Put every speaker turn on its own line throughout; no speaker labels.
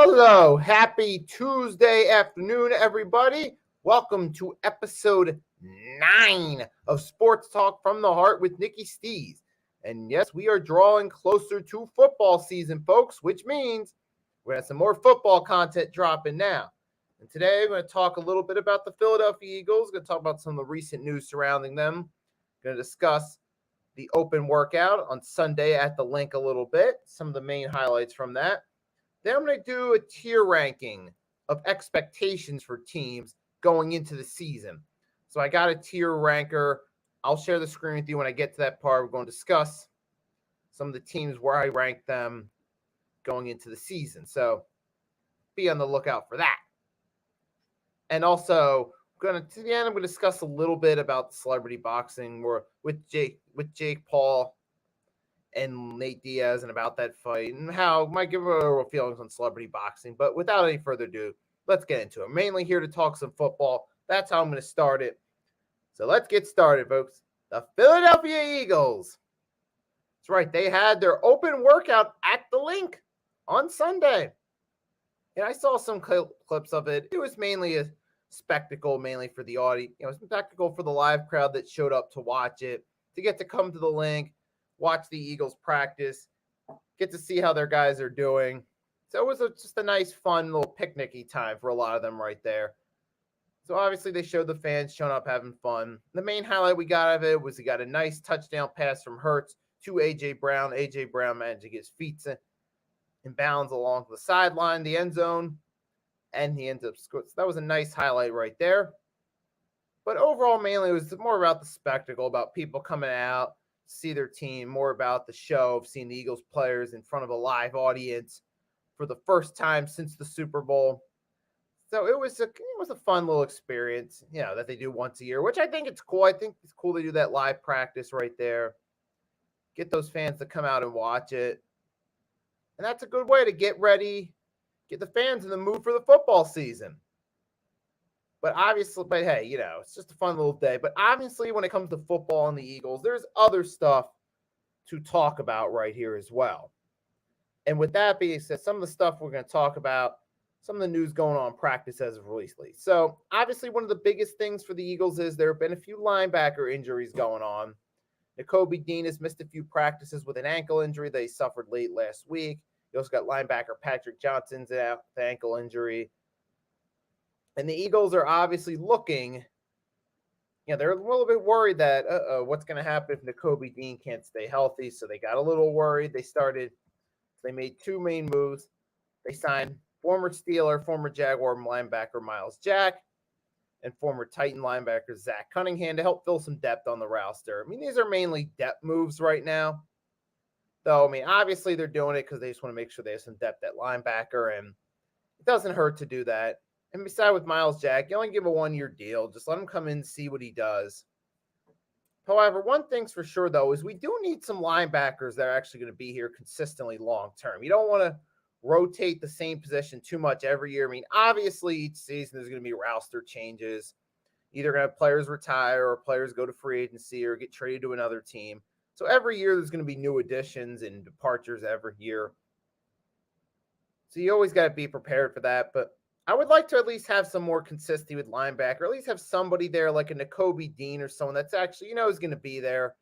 Hello, happy Tuesday afternoon, everybody. Welcome to episode 9 of Sports Talk from the Heart with Nicky Steez. And yes, we are drawing closer to football season, folks, which means we're going to have some more football content dropping now. And today, we're going to talk a little bit about the Philadelphia Eagles. We're going to talk about some of the recent news surrounding them. We're going to discuss the open workout on Sunday at the Link a little bit, some of the main highlights from that. Then I'm going to do a tier ranking of expectations for teams going into the season. So I got a tier ranker. I'll share the screen with you when I get to that part. We're going to discuss some of the teams where I rank them going into the season. So be on the lookout for that. And also, to the end, I'm going to discuss a little bit about celebrity boxing with Jake Paul and Nate Diaz and about that fight and how I might give a feelings on celebrity boxing. But without any further ado, let's get into it. I'm mainly here to talk some football. That's how I'm going to start it. So let's get started, folks. The Philadelphia Eagles. That's right. They had their open workout at the Link on Sunday. And I saw some clips of it. It was mainly a spectacle, mainly for the audience. It was a spectacle for the live crowd that showed up to watch it, to get to come to the Link, watch the Eagles practice, get to see how their guys are doing. So it was just a nice, fun little picnicky time for a lot of them right there. So obviously they showed the fans showing up having fun. The main highlight we got out of it was he got a nice touchdown pass from Hurts to A.J. Brown. A.J. Brown managed to get his feet in bounds along the sideline, the end zone, and he ended up scoring. So that was a nice highlight right there. But overall, mainly it was more about the spectacle, about people coming out, see their team, more about the show of seeing the Eagles players in front of a live audience for the first time since the Super Bowl. So it was a fun little experience, that they do once a year, which I think it's cool. I think it's cool to do that live practice right there. Get those fans to come out and watch it. And that's a good way to get ready, get the fans in the mood for the football season. But hey, it's just a fun little day. But obviously, when it comes to football and the Eagles, there's other stuff to talk about right here as well. And with that being said, some of the stuff we're going to talk about, some of the news going on in practice as of recently. So obviously, one of the biggest things for the Eagles is there have been a few linebacker injuries going on. Nicky Steez has missed a few practices with an ankle injury that he suffered late last week. You also got linebacker Patrick Johnson's out with ankle injury. And the Eagles are obviously looking, they're a little bit worried that, what's going to happen if Nicky Steez can't stay healthy? So they got a little worried. They made two main moves. They signed former Steeler, former Jaguar linebacker Myles Jack, and former Titan linebacker Zach Cunningham to help fill some depth on the roster. I mean, these are mainly depth moves right now. Though, obviously they're doing it because they just want to make sure they have some depth at linebacker, and it doesn't hurt to do that. And besides, with Myles Jack, you only give a 1-year deal. Just let him come in and see what he does. However, one thing's for sure, though, is we do need some linebackers that are actually going to be here consistently long-term. You don't want to rotate the same position too much every year. Obviously, each season there's going to be roster changes. Either going to have players retire or players go to free agency or get traded to another team. So every year there's going to be new additions and departures every year. So you always got to be prepared for that. But I would like to at least have some more consistency with linebacker, at least have somebody there like a Nicky Steez or someone that's actually, is going to be there.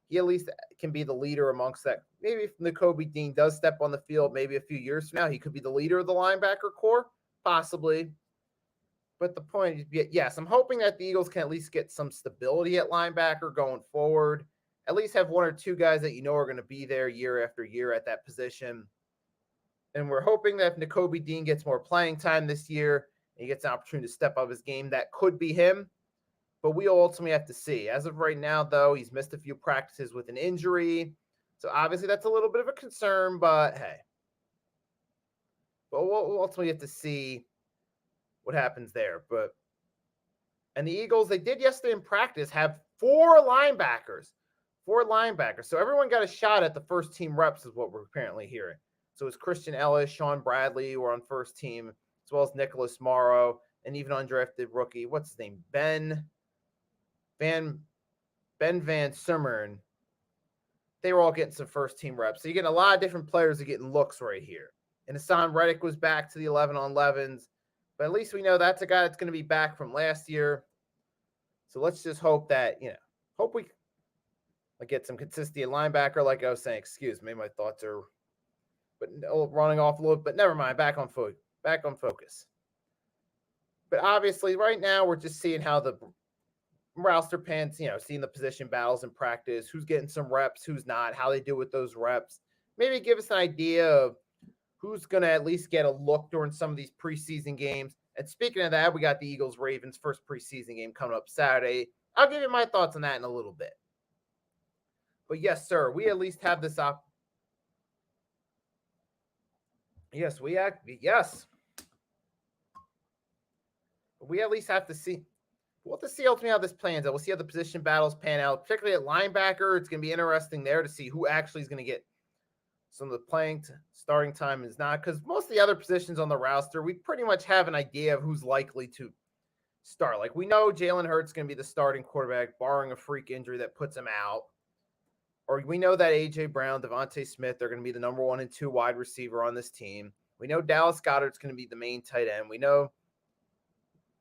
He at least can be the leader amongst that. Maybe if Nicky Steez does step on the field, maybe a few years from now, he could be the leader of the linebacker corps, possibly. But the point is, yes, I'm hoping that the Eagles can at least get some stability at linebacker going forward. At least have one or two guys that are going to be there year after year at that position. And we're hoping that if Nicky Steez gets more playing time this year, and he gets an opportunity to step up his game, that could be him. But we'll ultimately have to see. As of right now, though, he's missed a few practices with an injury. So obviously that's a little bit of a concern, but hey. But we'll ultimately have to see what happens there. And the Eagles, they did yesterday in practice have 4 linebackers. 4 linebackers. So everyone got a shot at the first team reps is what we're apparently hearing. So it's Christian Ellis, Sean Bradley were on first team, as well as Nicholas Morrow, and even undrafted rookie, what's his name? Ben Van Summeren. They were all getting some first team reps. So you're getting a lot of different players are getting looks right here. And Hassan Reddick was back to the 11 on 11s. But at least we know that's a guy that's going to be back from last year. So let's just hope that, hope we get some consistency at linebacker. Like I was saying, excuse me, my thoughts are running off a little, but never mind. Back on focus. But obviously, right now we're just seeing how the roster pans, seeing the position battles in practice, who's getting some reps, who's not, how they do with those reps. Maybe give us an idea of who's going to at least get a look during some of these preseason games. And speaking of that, we got the Eagles-Ravens first preseason game coming up Saturday. I'll give you my thoughts on that in a little bit. But yes, sir, we at least have this Yes. We at least have to see. We'll have to see ultimately how this plans out. We'll see how the position battles pan out, particularly at linebacker. It's going to be interesting there to see who actually is going to get some of the starting time is not, because most of the other positions on the roster, we pretty much have an idea of who's likely to start. Like we know Jalen Hurts is going to be the starting quarterback, barring a freak injury that puts him out. Or we know that A.J. Brown, Devontae Smith are going to be the number 1 and 2 wide receiver on this team. We know Dallas Goedert's going to be the main tight end. We know,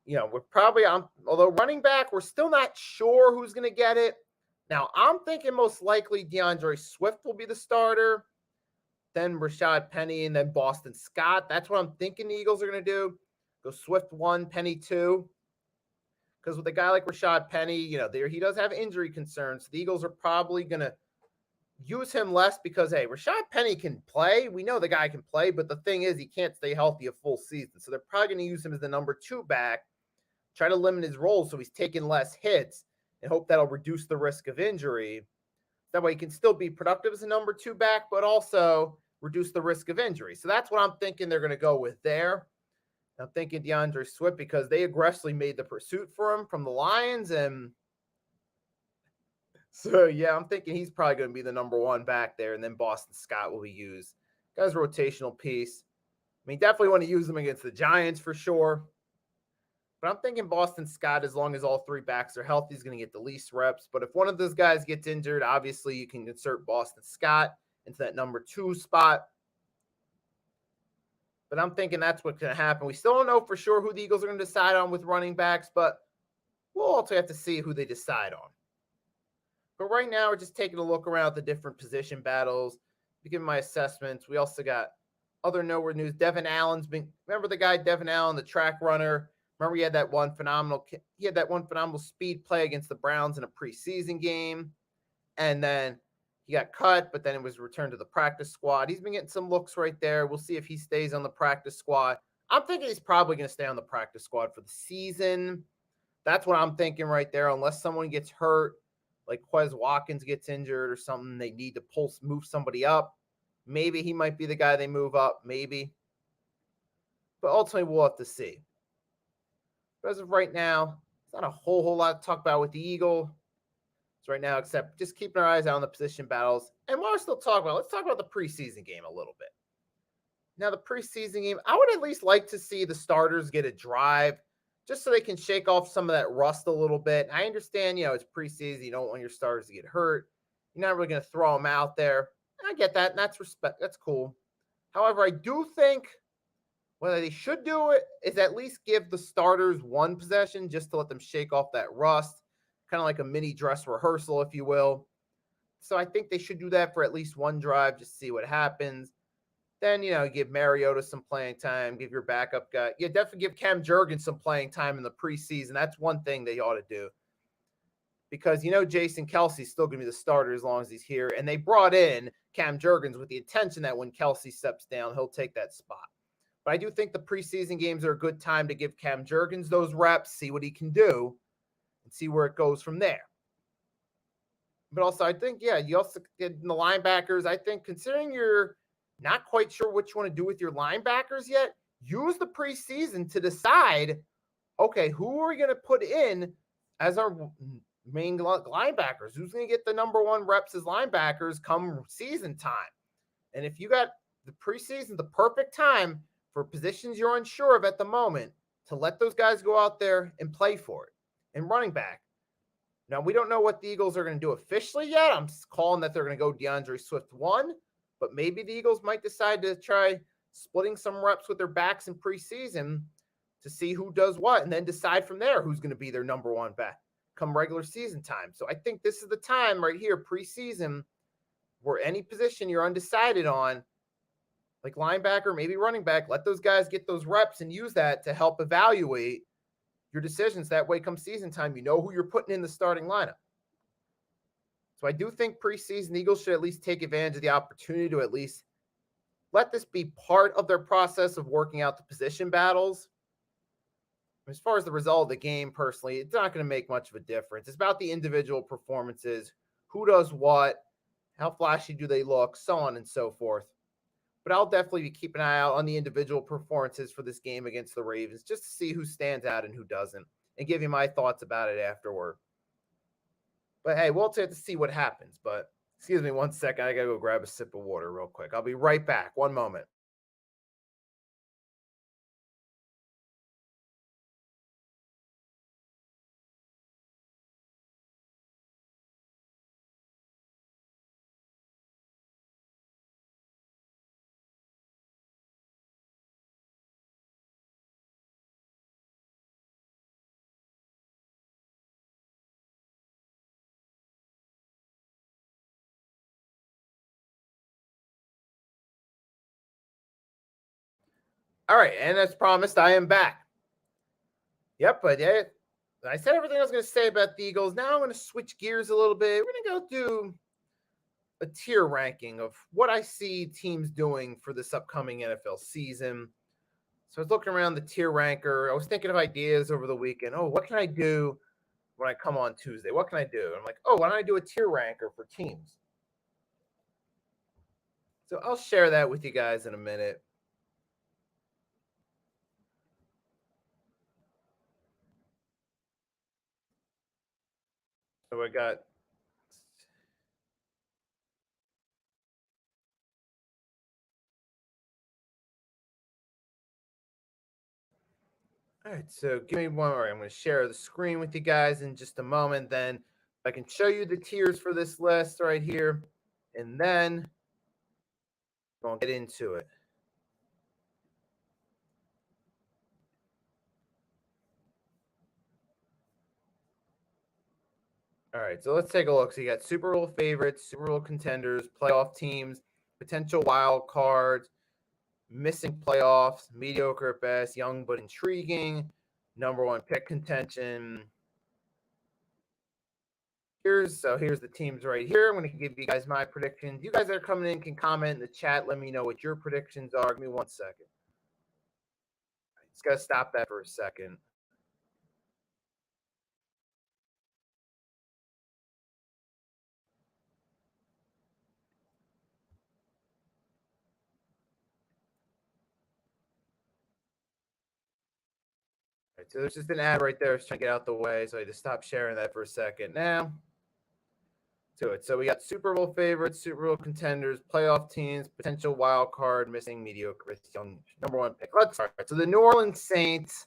we're probably although running back, we're still not sure who's going to get it. Now, I'm thinking most likely DeAndre Swift will be the starter, then Rashad Penny, and then Boston Scott. That's what I'm thinking the Eagles are going to do. Go Swift 1, Penny 2. Because with a guy like Rashad Penny, he does have injury concerns. So the Eagles are probably going to use him less because, hey, Rashad Penny can play. We know the guy can play, but the thing is he can't stay healthy a full season. So they're probably going to use him as the number 2 back, try to limit his role so he's taking less hits, and hope that'll reduce the risk of injury. That way he can still be productive as a number 2 back, but also reduce the risk of injury. So that's what I'm thinking they're going to go with there. I'm thinking DeAndre Swift because they aggressively made the pursuit for him from the Lions. And so, yeah, I'm thinking he's probably going to be the number 1 back there. And then Boston Scott will be used. Guy's a rotational piece. I mean, definitely want to use him against the Giants for sure. But I'm thinking Boston Scott, as long as all 3 backs are healthy, is going to get the least reps. But if one of those guys gets injured, obviously you can insert Boston Scott into that number 2 spot. But I'm thinking that's what's going to happen. We still don't know for sure who the Eagles are going to decide on with running backs, but we'll also have to see who they decide on. But right now, we're just taking a look around at the different position battles, giving my assessments. We also got other noteworthy news. Devin Allen's remember the guy Devin Allen, the track runner? Remember he had that one phenomenal speed play against the Browns in a preseason game, and then he got cut, but then it was returned to the practice squad. He's been getting some looks right there. We'll see if he stays on the practice squad. I'm thinking he's probably going to stay on the practice squad for the season. That's what I'm thinking right there, unless someone gets hurt, like Quez Watkins gets injured or something. They need to move somebody up. Maybe he might be the guy they move up, maybe. But ultimately, we'll have to see. But as of right now, it's not a whole lot to talk about with the Eagle. Right now, except just keeping our eyes out on the position battles. And while we're still talking about, let's talk about the preseason game a little bit. Now, the preseason game, I would at least like to see the starters get a drive just so they can shake off some of that rust a little bit. I understand, it's preseason. You don't want your starters to get hurt. You're not really going to throw them out there. I get that, and that's respect. That's cool. However, I do think what they should do is at least give the starters 1 possession just to let them shake off that rust. Kind of like a mini dress rehearsal, if you will. So I think they should do that for at least 1 drive, just see what happens. Then, give Mariota some playing time, give your backup guy. Yeah, definitely give Cam Jurgens some playing time in the preseason. That's one thing they ought to do. Because, Jason Kelsey's still going to be the starter as long as he's here. And they brought in Cam Jurgens with the intention that when Kelsey steps down, he'll take that spot. But I do think the preseason games are a good time to give Cam Jurgens those reps, see what he can do, and see where it goes from there. But also, I think, you also get in the linebackers. I think considering you're not quite sure what you want to do with your linebackers yet, use the preseason to decide, okay, who are we going to put in as our main linebackers? Who's going to get the number 1 reps as linebackers come season time? And if you got the preseason, the perfect time for positions you're unsure of at the moment to let those guys go out there and play for it. And running back. Now, we don't know what the Eagles are going to do officially yet. I'm calling that they're going to go DeAndre Swift 1, but maybe the Eagles might decide to try splitting some reps with their backs in preseason to see who does what, and then decide from there who's going to be their number one back come regular season time. So I think this is the time right here, preseason, where any position you're undecided on, like linebacker, maybe running back, let those guys get those reps and use that to help evaluate your decisions. That way, come season time, you know who you're putting in the starting lineup. So I do think preseason Eagles should at least take advantage of the opportunity to at least let this be part of their process of working out the position battles. As far as the result of the game, personally, it's not going to make much of a difference. It's about the individual performances, who does what, how flashy do they look, so on and so forth. But I'll definitely be keeping an eye out on the individual performances for this game against the Ravens, just to see who stands out and who doesn't, and give you my thoughts about it afterward. But hey, we'll have to see what happens. But excuse me 1 second. I got to go grab a sip of water real quick. I'll be right back. 1 moment. All right, and as promised, I am back. Yep, but yeah, I said everything I was going to say about the Eagles. Now I'm going to switch gears a little bit. We're going to go do a tier ranking of what I see teams doing for this upcoming NFL season. So I was looking around the tier ranker. I was thinking of ideas over the weekend. Oh, what can I do when I come on Tuesday? What can I do? And I'm like, oh, why don't I do a tier ranker for teams? So I'll share that with you guys in a minute. So I got all right, so give me one more. I'm going to share the screen with you guys in just a moment. Then I can show you the tiers for this list right here. And then we'll get into it. All right, so let's take a look. So you got Super Bowl favorites, Super Bowl contenders, playoff teams, potential wild cards, missing playoffs, mediocre at best, young but intriguing, number one pick contention. Here's the teams right here. I'm going to give you guys my predictions. You guys that are coming in can comment in the chat. Let me know what your predictions are. Give me 1 second. Just got to stop that for a second. All right, so there's just an ad right there. I was trying to get out the way, so I just stopped sharing that for a second. Now, to it. So we got Super Bowl favorites, Super Bowl contenders, playoff teams, potential wild card, missing mediocre, young number one pick. Let's start. So the New Orleans Saints.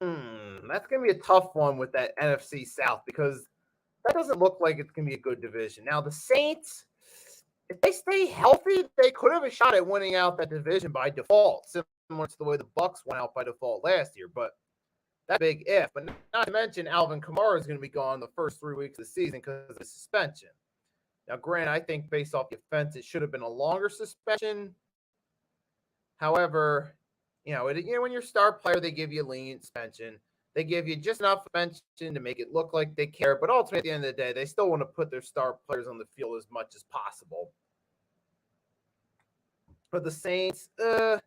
That's going to be a tough one with that NFC South because that doesn't look like it's going to be a good division. Now, the Saints, if they stay healthy, they could have a shot at winning out that division by default, similar to the way the Bucs went out by default last year. But that's a big if. But not to mention Alvin Kamara is going to be gone the first 3 weeks of the season because of the suspension. Now, granted, I think based off the offense, it should have been a longer suspension. However, when you're a star player, they give you a lenient suspension. They give you just enough suspension to make it look like they care. But ultimately, at the end of the day, they still want to put their star players on the field as much as possible. But the Saints, I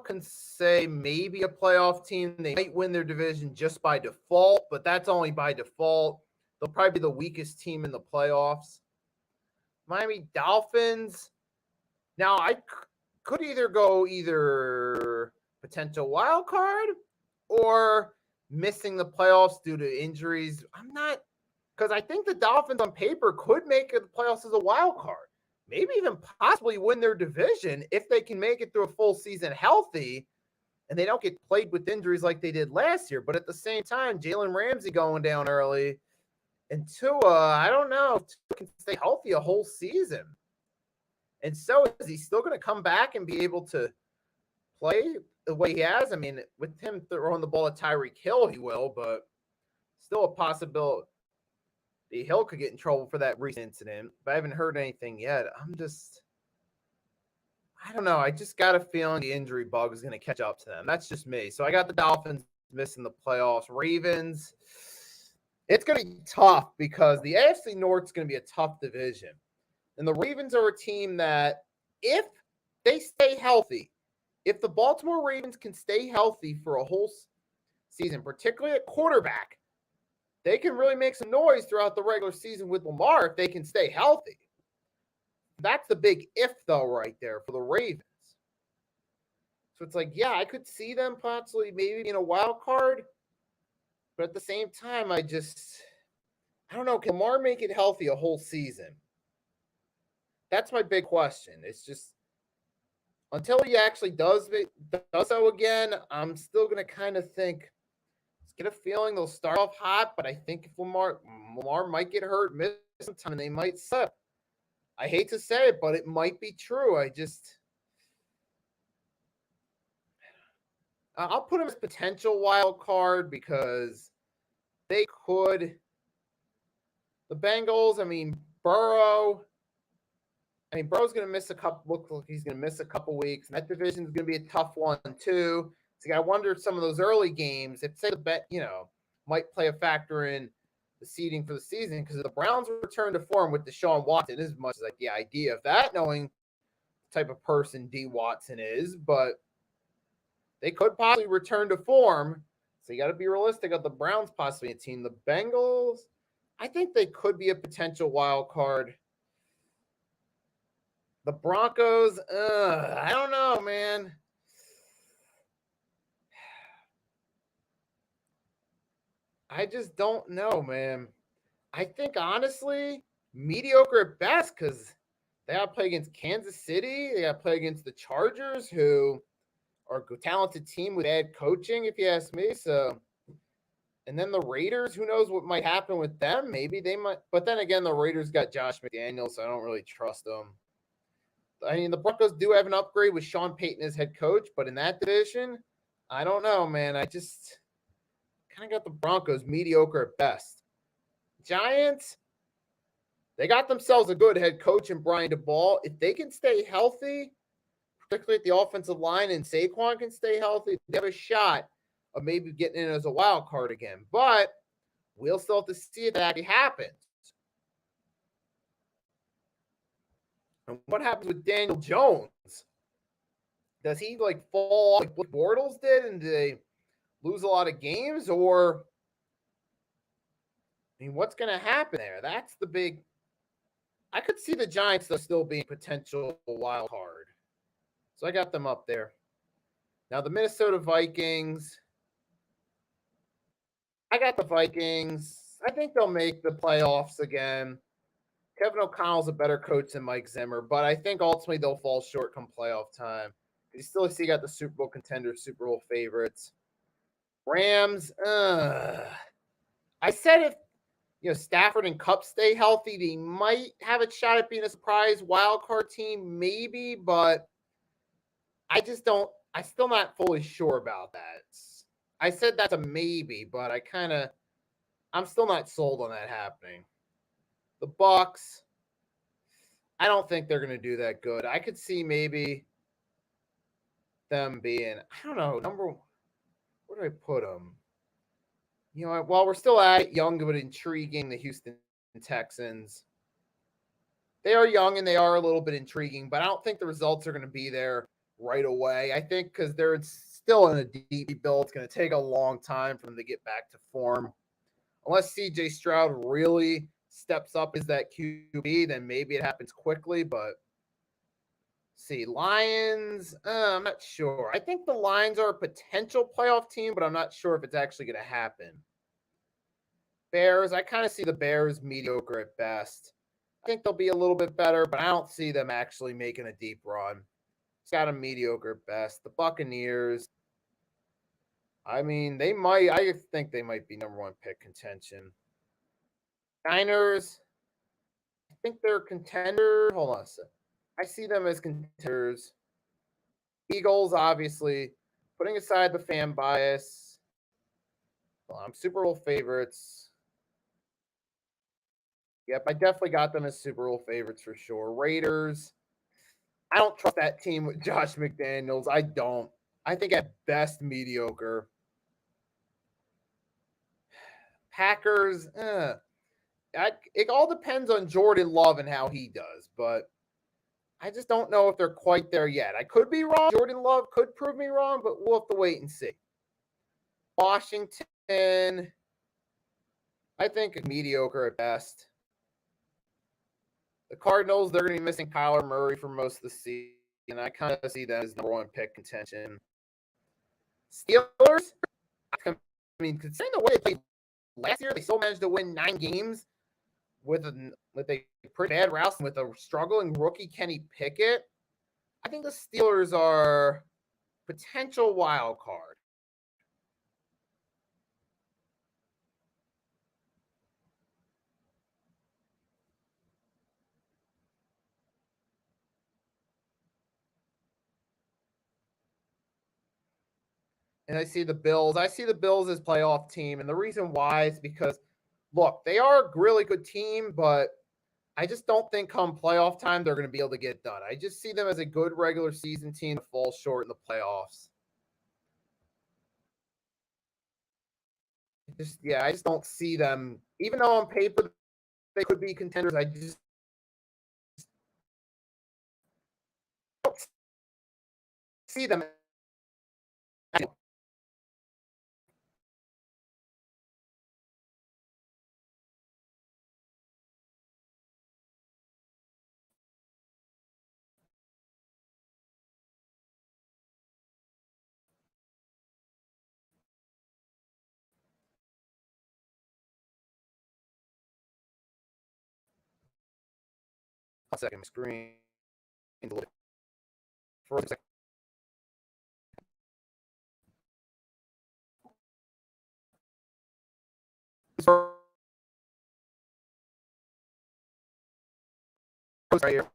can say maybe a playoff team. They might win their division just by default, but that's only by default. They'll probably be the weakest team in the playoffs. Miami Dolphins. Now, I could either go potential wild card or missing the playoffs due to injuries. I'm not, because I think the Dolphins on paper could make the playoffs as a wild card. Maybe even possibly win their division if they can make it through a full season healthy and they don't get plagued with injuries like they did last year. But at the same time, Jalen Ramsey going down early. And Tua, I don't know if Tua can stay healthy a whole season. And so is he still going to come back and be able to play the way he has? I mean, with him throwing the ball at Tyreek Hill, he will, but still a possibility Hill could get in trouble for that recent incident. But I haven't heard anything yet. I don't know. I just got a feeling the injury bug is going to catch up to them. That's just me. So I got the Dolphins missing the playoffs. Ravens, it's going to be tough because the AFC North is going to be a tough division. And the Ravens are a team that, if they stay healthy, if the Baltimore Ravens can stay healthy for a whole season, particularly at quarterback, they can really make some noise throughout the regular season with Lamar if they can stay healthy. That's the big if, though, right there for the Ravens. So it's like, yeah, I could see them possibly maybe being a wild card. But at the same time, I don't know. Can Lamar make it healthy a whole season? That's my big question. It's just, until he actually does so again, I'm still going to kind of think, get a feeling they'll start off hot, but I think if Lamar might get hurt, miss some time, and they might slip. I hate to say it, but it might be true. I'll put him as potential wild card because they could. The Bengals, Burrow's going to miss a couple. Looks like he's going to miss a couple weeks. And that division is going to be a tough one too. So I wonder if some of those early games, if say the bet, might play a factor in the seeding for the season, because the Browns return to form with Deshaun Watson as much as like the idea of that, knowing the type of person D. Watson is, but they could possibly return to form. So you got to be realistic of the Browns possibly a team. The Bengals, I think they could be a potential wild card. The Broncos, I don't know, man. I just don't know, man. I think, honestly, mediocre at best, because they got to play against Kansas City. They got to play against the Chargers, who are a talented team with bad coaching, if you ask me. So, and then the Raiders, who knows what might happen with them? Maybe they might. But then again, the Raiders got Josh McDaniels, so I don't really trust them. I mean, the Broncos do have an upgrade with Sean Payton as head coach, but in that division, I don't know, man. I just kind of got the Broncos mediocre at best. Giants, they got themselves a good head coach in Brian DeBall. If they can stay healthy, particularly at the offensive line, and Saquon can stay healthy, they have a shot of maybe getting in as a wild card again. But we'll still have to see if that actually happens. And what happens with Daniel Jones? Does he fall off like Blake Bortles did, and do they lose a lot of games? Or, what's going to happen there? That's the big. I could see the Giants though still being potential wild card. So I got them up there. Now the Minnesota Vikings. I got the Vikings. I think they'll make the playoffs again. Kevin O'Connell's a better coach than Mike Zimmer, but I think ultimately they'll fall short come playoff time. You still see got the Super Bowl contenders, Super Bowl favorites. Rams, I said if Stafford and Kupp stay healthy, they might have a shot at being a surprise wild card team, maybe, but I'm still not fully sure about that. I said that's a maybe, but I'm still not sold on that happening. The Bucks, I don't think they're going to do that good. I could see maybe them being, I don't know, where do I put them? While we're still at it, young but intriguing, the Houston Texans. They are young and they are a little bit intriguing, but I don't think the results are going to be there right away. I think because they're still in a deep build, it's going to take a long time for them to get back to form. Unless CJ Stroud really steps up as that QB, then maybe it happens quickly. But see, Lions, I'm not sure. I think the Lions are a potential playoff team, but I'm not sure if it's actually going to happen. Bears, I kind of see the Bears mediocre at best. I think they'll be a little bit better, but I don't see them actually making a deep run. It's got a mediocre at best. The Buccaneers, I think they might be number one pick contention. Niners, I think they're a contender. Hold on a second. I see them as contenders. Eagles, obviously, putting aside the fan bias, Super Bowl favorites. Yep, I definitely got them as Super Bowl favorites for sure. Raiders, I don't trust that team with Josh McDaniels. I don't. I think at best mediocre. Packers, it all depends on Jordan Love and how he does, but I just don't know if they're quite there yet. I could be wrong. Jordan Love could prove me wrong, but we'll have to wait and see. Washington, I think mediocre at best. The Cardinals, they're going to be missing Kyler Murray for most of the season. I kind of see them as number one pick contention. Steelers, I mean, considering the way they played last year, they still managed to win 9 games with a pretty bad route with a struggling rookie Kenny Pickett. I think the Steelers are potential wild card. And I see the Bills. I see the Bills as playoff team, and the reason why is because, look, they are a really good team, but I just don't think come playoff time they're going to be able to get it done. I just see them as a good regular season team that falls short in the playoffs. I just don't see them. Even though on paper they could be contenders, I just don't see them. Second screen. For a second. Right here.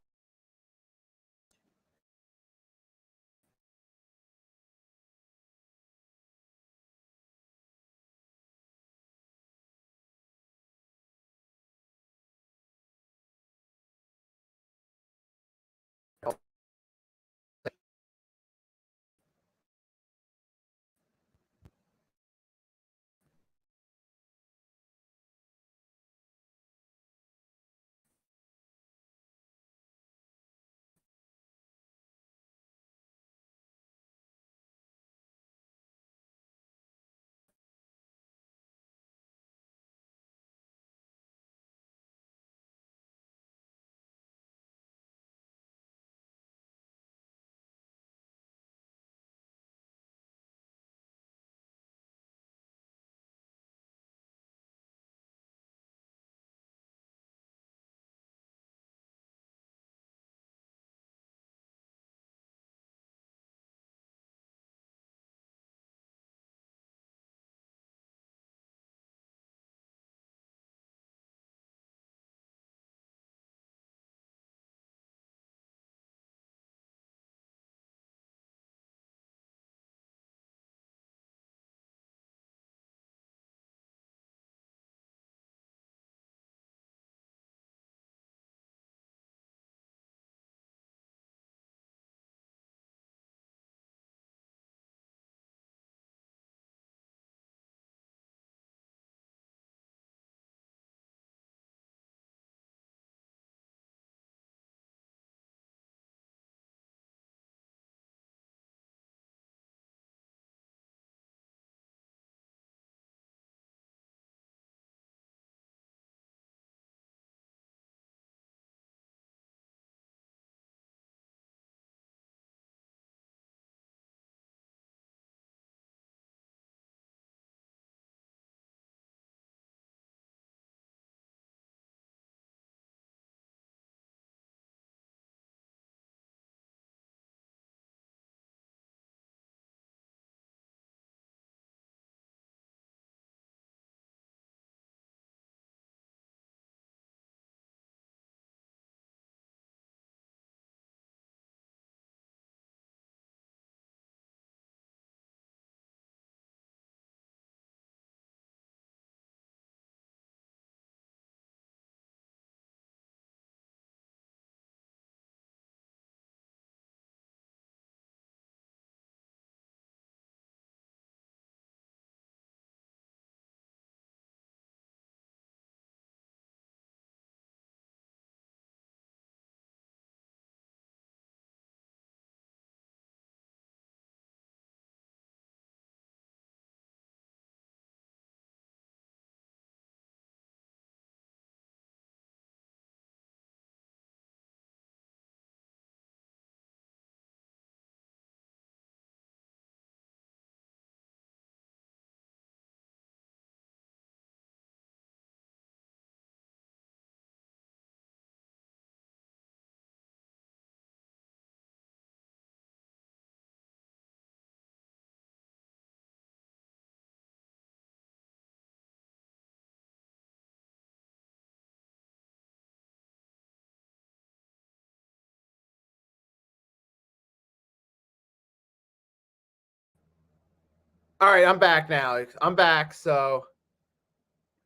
All right, I'm back now. I'm back. So,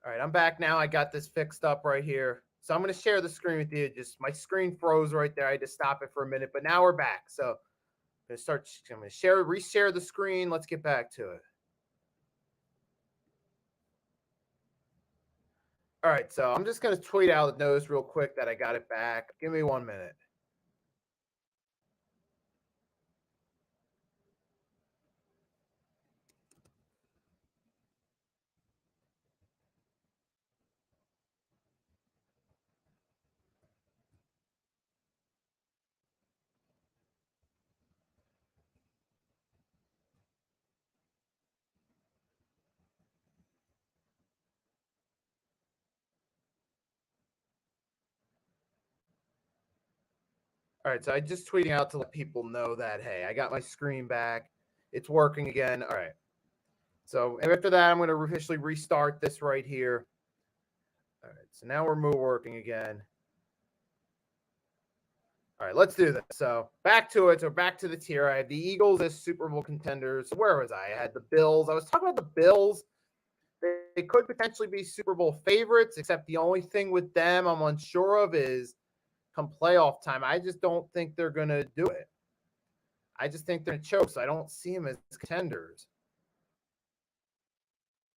all right, I'm back now. I got this fixed up right here. So I'm going to share the screen with you. Just my screen froze right there. I had to stop it for a minute, but now we're back. So I'm going to reshare the screen. Let's get back to it. All right, so I'm just going to tweet out the notice real quick that I got it back. Give me 1 minute. All right, so I just tweeting out to let people know that, hey, I got my screen back. It's working again. All right. So after that, I'm going to officially restart this right here. All right, so now we're working again. All right, let's do this. So back to it. So back to the tier. I had the Eagles as Super Bowl contenders. Where was I? I had the Bills. I was talking about the Bills. They could potentially be Super Bowl favorites, except the only thing with them I'm unsure of is come playoff time. I just don't think they're going to do it. I just think they're going to choke, so I don't see them as contenders.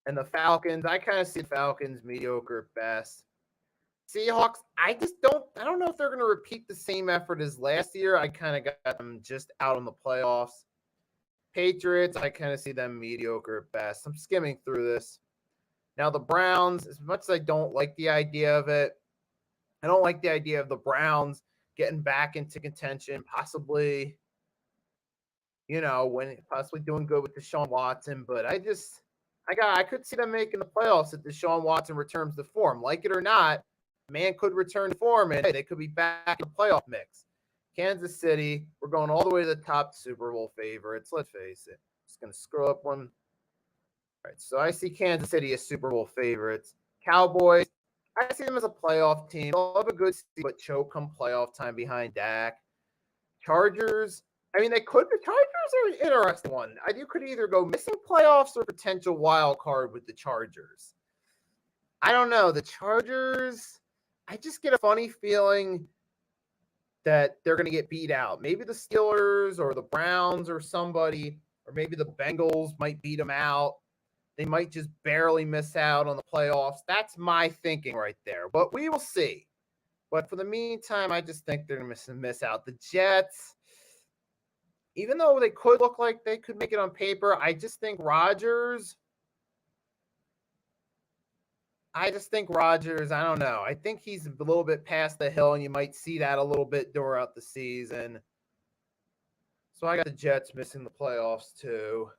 And the Falcons, I kind of see the Falcons mediocre at best. Seahawks, I don't know if they're going to repeat the same effort as last year. I kind of got them just out on the playoffs. Patriots, I kind of see them mediocre at best. I'm skimming through this. Now, the Browns, as much as I don't like the idea of it, I don't like the idea of the Browns getting back into contention, possibly, when possibly doing good with Deshaun Watson. But I could see them making the playoffs if Deshaun Watson returns to form. Like it or not, man could return to form, and they could be back in the playoff mix. Kansas City, we're going all the way to the top Super Bowl favorites. Let's face it. Just going to scroll up one. All right, so I see Kansas City as Super Bowl favorites. Cowboys, I see them as a playoff team. They'll have a good season, but choke come playoff time behind Dak. Chargers, I mean, they could. The Chargers are an interesting one. You could either go missing playoffs or potential wild card with the Chargers. I don't know. The Chargers, I just get a funny feeling that they're going to get beat out. Maybe the Steelers or the Browns or somebody, or maybe the Bengals might beat them out. They might just barely miss out on the playoffs. That's my thinking right there. But we will see. But for the meantime, I just think they're going to miss out. The Jets, even though they could look like they could make it on paper, I just think Rodgers, I don't know. I think he's a little bit past the hill, and you might see that a little bit throughout the season. So I got the Jets missing the playoffs too.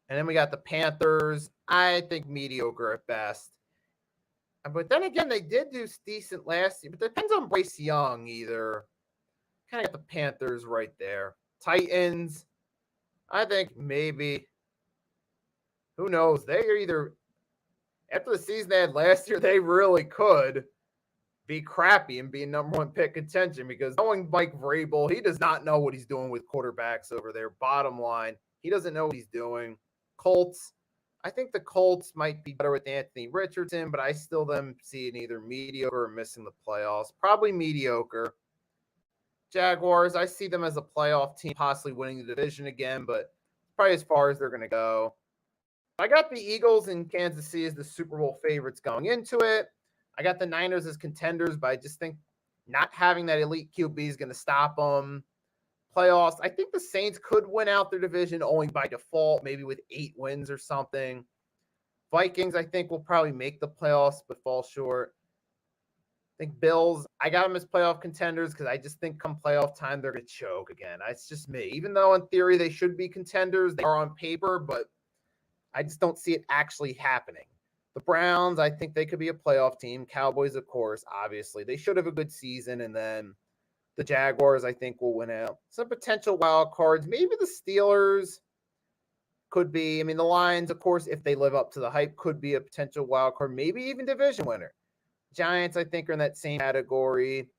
And then we got the Panthers. I think mediocre at best. But then again, they did do decent last year. But it depends on Bryce Young either. Kind of got the Panthers right there. Titans, I think maybe. Who knows? They are either, after the season they had last year, they really could be crappy and be a number one pick contention, because knowing Mike Vrabel, he does not know what he's doing with quarterbacks over there. Bottom line, he doesn't know what he's doing. Colts, I think the Colts might be better with Anthony Richardson, but I still them see it either mediocre or missing the playoffs. Probably mediocre. Jaguars, I see them as a playoff team, possibly winning the division again, but probably as far as they're going to go. I got the Eagles and Kansas City as the Super Bowl favorites going into it. I got the Niners as contenders, but I just think not having that elite QB is going to stop them. Playoffs, I think the Saints could win out their division only by default, maybe with 8 wins or something. Vikings, I think, will probably make the playoffs, but fall short. I think Bills, I got them as playoff contenders because I just think come playoff time, they're going to choke again. It's just me. Even though in theory they should be contenders, they are on paper, but I just don't see it actually happening. The Browns, I think they could be a playoff team. Cowboys, of course, obviously. They should have a good season. And then the Jaguars, I think, will win out. Some potential wild cards. Maybe the Steelers could be. I mean, the Lions, of course, if they live up to the hype, could be a potential wild card. Maybe even division winner. Giants, I think, are in that same category.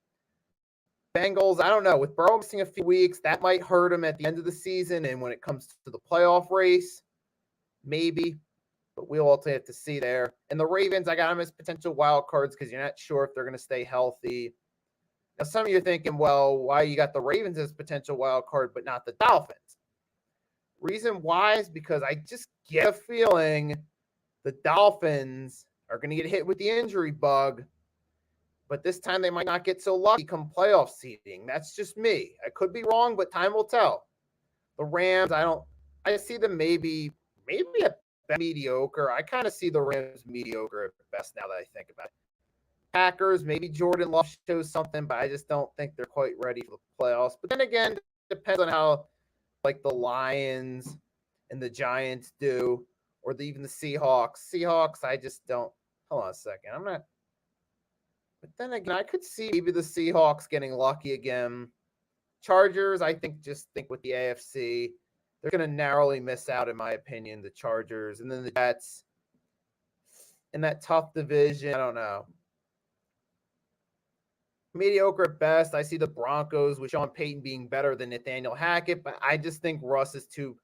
Bengals, I don't know. With Burrow missing a few weeks, that might hurt him at the end of the season. And when it comes to the playoff race, maybe. But we'll ultimately have to see there. And the Ravens, I got them as potential wild cards because you're not sure if they're going to stay healthy. Now, some of you are thinking, well, why you got the Ravens as potential wild card but not the Dolphins? Reason why is because I just get a feeling the Dolphins are going to get hit with the injury bug, but this time they might not get so lucky come playoff seeding. That's just me. I could be wrong, but time will tell. The Rams, I see them maybe at mediocre. I kind of see the Rams mediocre at best now that I think about it. Packers, maybe Jordan Love shows something, but I just don't think they're quite ready for the playoffs. But then again, it depends on how like the Lions and the Giants do, or even the Seahawks. Seahawks, I just don't. Hold on a second. I'm not. But then again, I could see maybe the Seahawks getting lucky again. Chargers, I think with the AFC, they're going to narrowly miss out, in my opinion, the Chargers. And then the Jets in that tough division, I don't know. Mediocre at best. I see the Broncos with Sean Payton being better than Nathaniel Hackett, but I just think Russ is too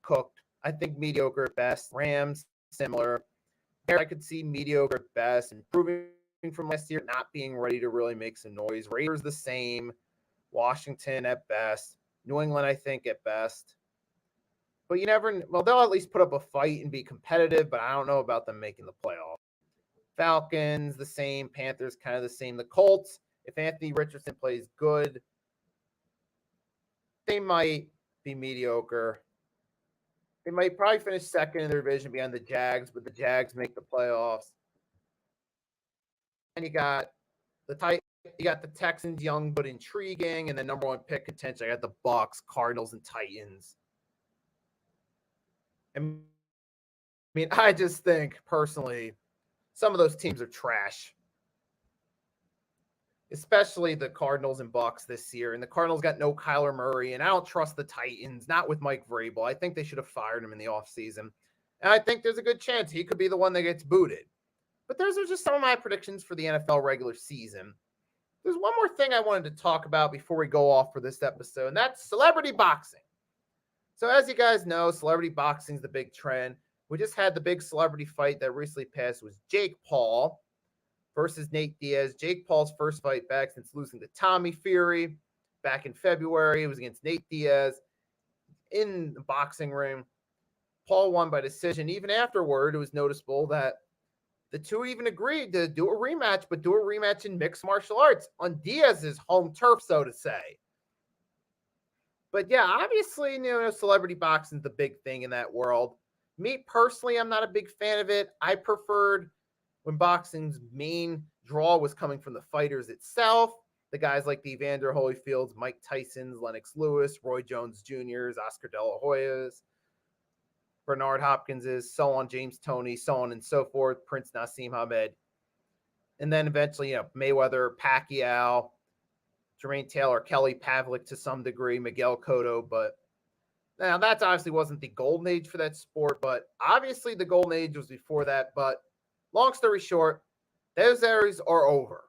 cooked. I think mediocre at best. Rams, similar. I could see mediocre at best, improving from last year, not being ready to really make some noise. Raiders the same. Washington at best. New England, I think, at best. But you never – well, they'll at least put up a fight and be competitive, but I don't know about them making the playoffs. Falcons, the same. Panthers, kind of the same. The Colts, if Anthony Richardson plays good, they might be mediocre. They might probably finish second in their division behind the Jags, but the Jags make the playoffs. And you got the Texans, young but intriguing, and the number one pick contention. I got the Bucs, Cardinals, and Titans. I mean, I just think personally, some of those teams are trash. Especially the Cardinals and Bucs this year. And the Cardinals got no Kyler Murray, and I don't trust the Titans, not with Mike Vrabel. I think they should have fired him in the offseason. And I think there's a good chance he could be the one that gets booted. But those are just some of my predictions for the NFL regular season. There's one more thing I wanted to talk about before we go off for this episode, and that's celebrity boxing. So as you guys know, celebrity boxing is the big trend. We just had the big celebrity fight that recently passed was Jake Paul versus Nate Diaz. Jake Paul's first fight back since losing to Tommy Fury back in February. It was against Nate Diaz in the boxing ring. Paul won by decision. Even afterward, it was noticeable that the two even agreed to do a rematch, but do a rematch in mixed martial arts on Diaz's home turf, so to say. But yeah, obviously, celebrity boxing is the big thing in that world. Me personally, I'm not a big fan of it. I preferred when boxing's main draw was coming from the fighters itself. The guys like the Evander Holyfields, Mike Tysons, Lennox Lewis, Roy Jones Jr.'s, Oscar De La Hoya's, Bernard Hopkins's, so on, James Toney, so on and so forth, Prince Nassim Hamed. And then eventually, Mayweather, Pacquiao, Jermaine Taylor, Kelly Pavlik to some degree, Miguel Cotto. But now that obviously wasn't the golden age for that sport, but obviously the golden age was before that. But long story short, those eras are over.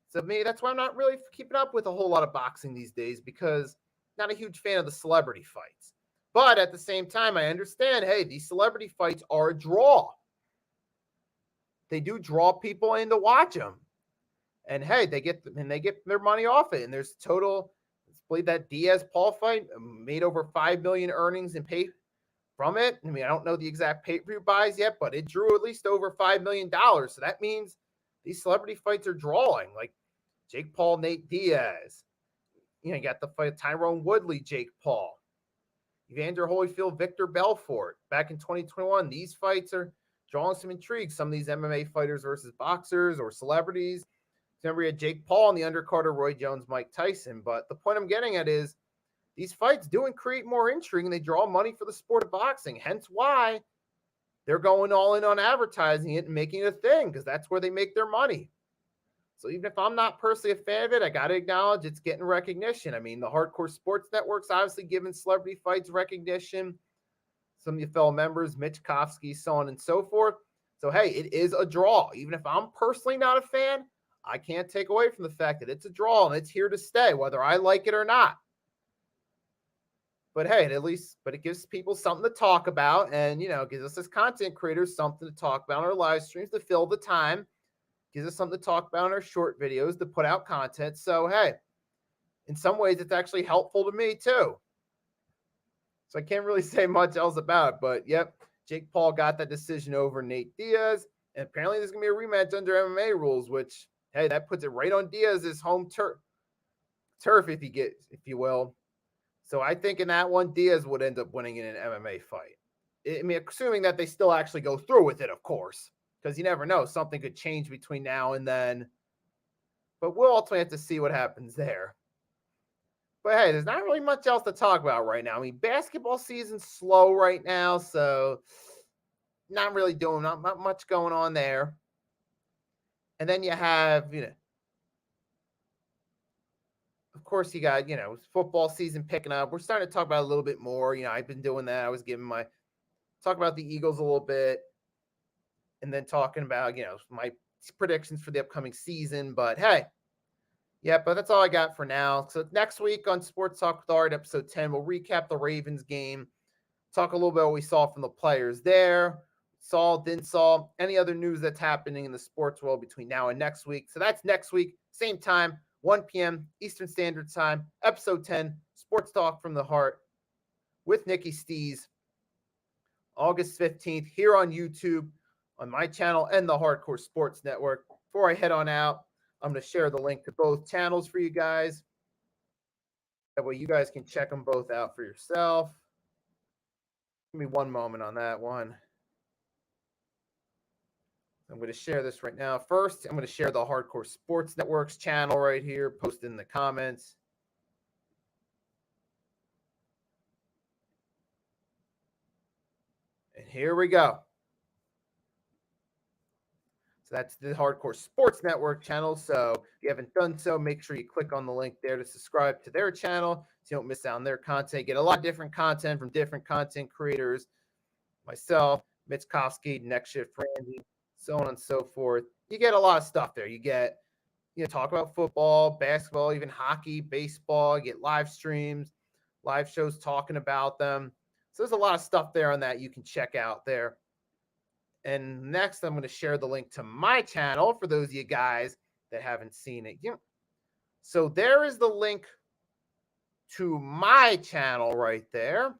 So me, that's why I'm not really keeping up with a whole lot of boxing these days, because I'm not a huge fan of the celebrity fights. But at the same time, I understand, hey, these celebrity fights are a draw. They do draw people in to watch them. And hey, they get their money off it. And there's total, let's believe that Diaz-Paul fight made over $5 million earnings in pay from it. I mean, I don't know the exact pay-per-view buys yet, but it drew at least over $5 million. So that means these celebrity fights are drawing, like Jake Paul, Nate Diaz. You got the fight Tyrone Woodley, Jake Paul, Evander Holyfield, Victor Belfort back in 2021. These fights are drawing some intrigue. Some of these MMA fighters versus boxers or celebrities. Remember, you had Jake Paul on the undercard of Roy Jones, Mike Tyson. But the point I'm getting at is these fights do create more intrigue, and they draw money for the sport of boxing. Hence why they're going all in on advertising it and making it a thing, because that's where they make their money. So even if I'm not personally a fan of it, I got to acknowledge it's getting recognition. I mean, the Hardcore Sports Network's obviously giving celebrity fights recognition. Some of your fellow members, Mitch Kofsky, so on and so forth. So, hey, it is a draw. Even if I'm personally not a fan, I can't take away from the fact that it's a draw and it's here to stay, whether I like it or not. But hey, it gives people something to talk about, and gives us as content creators something to talk about on our live streams to fill the time. Gives us something to talk about in our short videos to put out content. So hey, in some ways, it's actually helpful to me too. So I can't really say much else about it. But yep, Jake Paul got that decision over Nate Diaz, and apparently there's gonna be a rematch under MMA rules, which hey, that puts it right on Diaz's home turf, if you will. So I think in that one, Diaz would end up winning in an MMA fight. I mean, assuming that they still actually go through with it, of course, because you never know. Something could change between now and then. But we'll ultimately have to see what happens there. But hey, there's not really much else to talk about right now. I mean, basketball season's slow right now, so not much going on there. And then you have, of course, you got, football season picking up. We're starting to talk about it a little bit more. I've been doing that. I was giving talk about the Eagles a little bit, and then talking about, my predictions for the upcoming season. But hey, yeah, but that's all I got for now. So next week on Sports Talk with Art, episode 10, we'll recap the Ravens game, talk a little bit about what we saw from the players there, didn't saw, any other news that's happening in the sports world between now and next week. So that's next week, same time, 1 p.m. Eastern Standard Time, episode 10, Sports Talk from the Heart with Nicky Steez, August 15th, here on YouTube, on my channel and the Hardcore Sports Network. Before I head on out, I'm going to share the link to both channels for you guys. That way you guys can check them both out for yourself. Give me one moment on that one. I'm going to share this right now. First, I'm going to share the Hardcore Sports Network's channel right here. Post in the comments. And here we go. So that's the Hardcore Sports Network channel. So if you haven't done so, make sure you click on the link there to subscribe to their channel so you don't miss out on their content. Get a lot of different content from different content creators. Myself, Mitch Kofsky, Next Shift Randy, so on and so forth. You get a lot of stuff there. You get, talk about football, basketball, even hockey, baseball. You get live streams, live shows talking about them. So there's a lot of stuff there on that you can check out there. And next, I'm going to share the link to my channel for those of you guys that haven't seen it yet. So there is the link to my channel right there.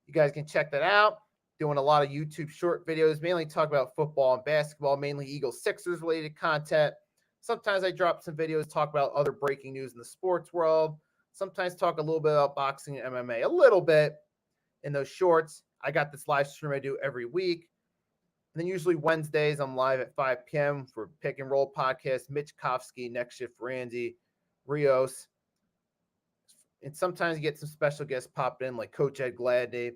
You guys can check that out. Doing a lot of YouTube short videos, mainly talk about football and basketball, mainly Eagles Sixers related content. Sometimes I drop some videos, talk about other breaking news in the sports world. Sometimes talk a little bit about boxing and MMA, a little bit in those shorts. I got this live stream I do every week. And then usually Wednesdays, I'm live at 5 p.m. for Pick and Roll Podcast, Mitch Kofsky, Next Shift Randy, Rios. And sometimes you get some special guests pop in like Coach Ed Gladney.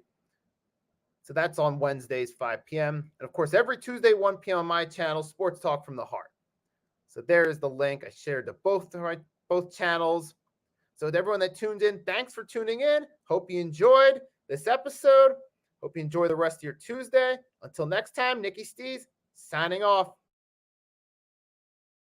So that's on Wednesdays, 5 p.m. And of course, every Tuesday, 1 p.m. on my channel, Sports Talk from the Heart. So there's the link. I shared to both channels. So to everyone that tuned in, thanks for tuning in. Hope you enjoyed this episode. Hope you enjoy the rest of your Tuesday. Until next time, Nicky Steez signing off.